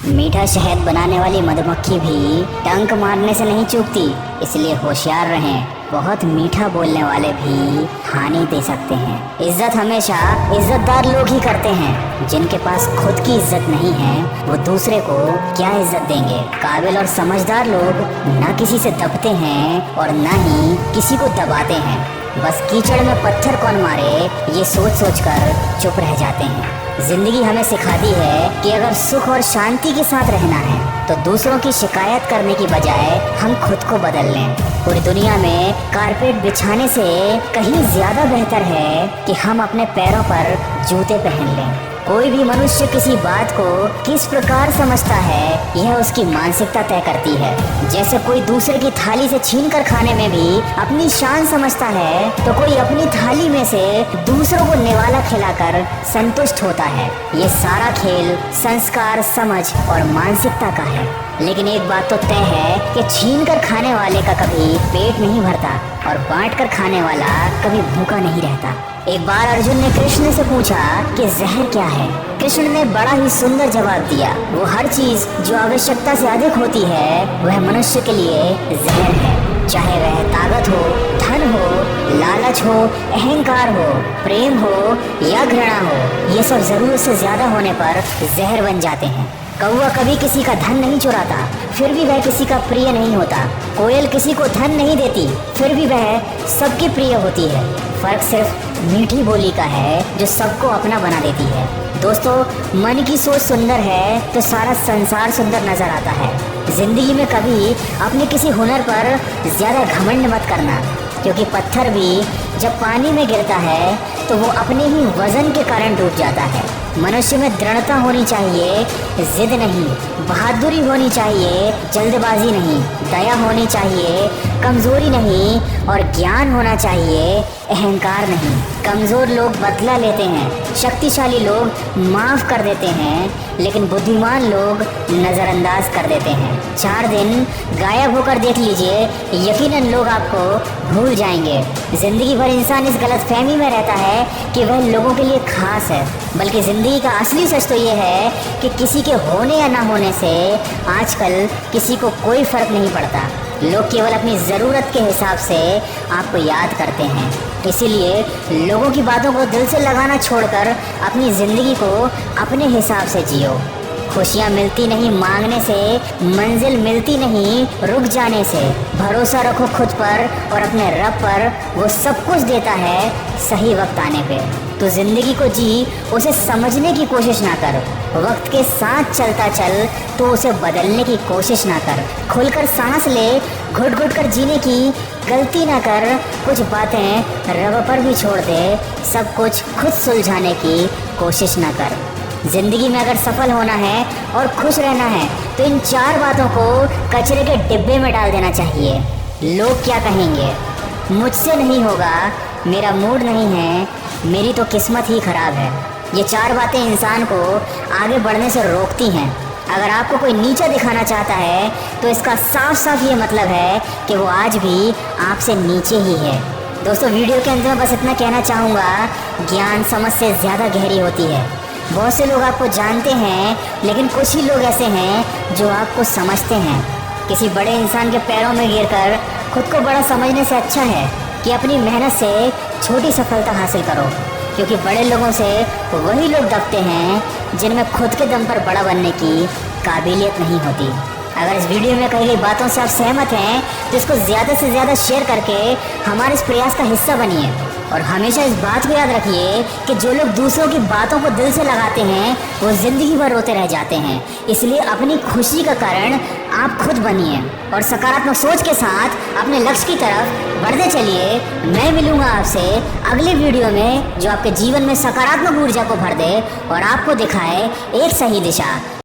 मीठा शहद बनाने वाली मधुमक्खी भी डंक मारने से नहीं चूकती, इसलिए होशियार रहें। बहुत मीठा बोलने वाले भी हानि दे सकते हैं। इज्जत हमेशा इज्जतदार लोग ही करते हैं। जिनके पास खुद की इज्जत नहीं है वो दूसरे को क्या इज्जत देंगे। काबिल और समझदार लोग ना किसी से दबते हैं और ना ही किसी को दबाते हैं। बस कीचड़ में पत्थर कौन मारे ये सोच सोच कर चुप रह जाते हैं। जिंदगी हमें सिखाती है कि अगर सुख और शांति के साथ रहना है तो दूसरों की शिकायत करने की बजाय हम खुद को बदल लें। पूरी दुनिया में कारपेट बिछाने से कहीं ज्यादा बेहतर है कि हम अपने पैरों पर जूते पहन लें। कोई भी मनुष्य किसी बात को किस प्रकार समझता है यह उसकी मानसिकता तय करती है। जैसे कोई दूसरे की थाली से छीन कर खाने में भी अपनी शान समझता है तो कोई अपनी थाली में से दूसरों को निवाला खिलाकर संतुष्ट होता है। ये सारा खेल संस्कार, समझ और मानसिकता का है। लेकिन एक बात तो तय है कि छीन कर खाने वाले का कभी पेट नहीं भरता और बांट कर खाने वाला कभी भूखा नहीं रहता। एक बार अर्जुन ने कृष्ण से पूछा कि जहर क्या है। कृष्ण ने बड़ा ही सुंदर जवाब दिया, वो हर चीज जो आवश्यकता से अधिक होती है वह मनुष्य के लिए जहर है। चाहे वह ताकत हो, धन हो, लालच हो, अहंकार हो, प्रेम हो या घृणा हो, ये सब जरूरत से ज्यादा होने पर जहर बन जाते हैं। कौवा कभी किसी का धन नहीं चुराता, फिर भी वह किसी का प्रिय नहीं होता। कोयल किसी को धन नहीं देती, फिर भी वह सबकी प्रिय होती है। फर्क सिर्फ मीठी बोली का है जो सबको अपना बना देती है। दोस्तों, मन की सोच सुंदर है तो सारा संसार सुंदर नजर आता है। जिंदगी में कभी अपने किसी हुनर पर ज्यादा घमंड मत करना, क्योंकि पत्थर भी जब पानी में गिरता है तो वो अपने ही वजन के कारण डूब जाता है। मनुष्य में दृढ़ता होनी चाहिए, जिद नहीं। बहादुरी होनी चाहिए, जल्दबाजी नहीं। दया होनी चाहिए, कमजोरी नहीं। और ज्ञान होना चाहिए, अहंकार नहीं। कमजोर लोग बदला लेते हैं, शक्तिशाली लोग माफ कर देते हैं, लेकिन बुद्धिमान लोग नजरअंदाज कर देते हैं। 4 दिन गायब होकर देख लीजिए, यकीनन लोग आपको भूल जाएंगे। जिंदगी भर इंसान इस गलतफहमी में रहता है कि वह लोगों के लिए खास है, बल्कि जिंदगी का असली सच तो ये है कि किसी के होने या ना होने से आजकल किसी को कोई फर्क नहीं पड़ता। लोग केवल अपनी ज़रूरत के हिसाब से आपको याद करते हैं। इसीलिए लोगों की बातों को दिल से लगाना छोड़कर अपनी ज़िंदगी को अपने हिसाब से जियो। खुशियाँ मिलती नहीं मांगने से, मंजिल मिलती नहीं रुक जाने से। भरोसा रखो खुद पर और अपने रब पर, वो सब कुछ देता है सही वक्त आने पे। तो जिंदगी को जी, उसे समझने की कोशिश ना कर। वक्त के साथ चलता चल तो उसे बदलने की कोशिश ना कर। खुलकर सांस ले, घुट घुट कर जीने की गलती ना कर। कुछ बातें रब पर भी छोड़ दे, सब कुछ खुद सुलझाने की कोशिश ना कर। जिंदगी में अगर सफल होना है और खुश रहना है तो इन 4 बातों को कचरे के डिब्बे में डाल देना चाहिए। लोग क्या कहेंगे, मुझसे नहीं होगा, मेरा मूड नहीं है, मेरी तो किस्मत ही खराब है। ये 4 बातें इंसान को आगे बढ़ने से रोकती हैं। अगर आपको कोई नीचा दिखाना चाहता है तो इसका साफ साफ ये मतलब है कि वो आज भी आपसे नीचे ही है। दोस्तों, वीडियो के अंत में बस इतना कहना चाहूँगा, ज्ञान समझ से ज़्यादा गहरी होती है। बहुत से लोग आपको जानते हैं, लेकिन कुछ ही लोग ऐसे हैं जो आपको समझते हैं। किसी बड़े इंसान के पैरों में गिरकर खुद को बड़ा समझने से अच्छा है कि अपनी मेहनत से छोटी सफलता हासिल करो, क्योंकि बड़े लोगों से वही लोग दबते हैं जिनमें खुद के दम पर बड़ा बनने की काबिलियत नहीं होती। अगर इस वीडियो में कही गई बातों से आप सहमत हैं तो इसको ज़्यादा से ज़्यादा शेयर करके हमारे इस प्रयास का हिस्सा बनिए। और हमेशा इस बात को याद रखिए कि जो लोग दूसरों की बातों को दिल से लगाते हैं वो ज़िंदगी भर रोते रह जाते हैं। इसलिए अपनी खुशी का कारण आप खुद बनिए और सकारात्मक सोच के साथ अपने लक्ष्य की तरफ बढ़ते चलिए। मैं मिलूंगा आपसे अगले वीडियो में जो आपके जीवन में सकारात्मक ऊर्जा को भर दे और आपको दिखाए एक सही दिशा।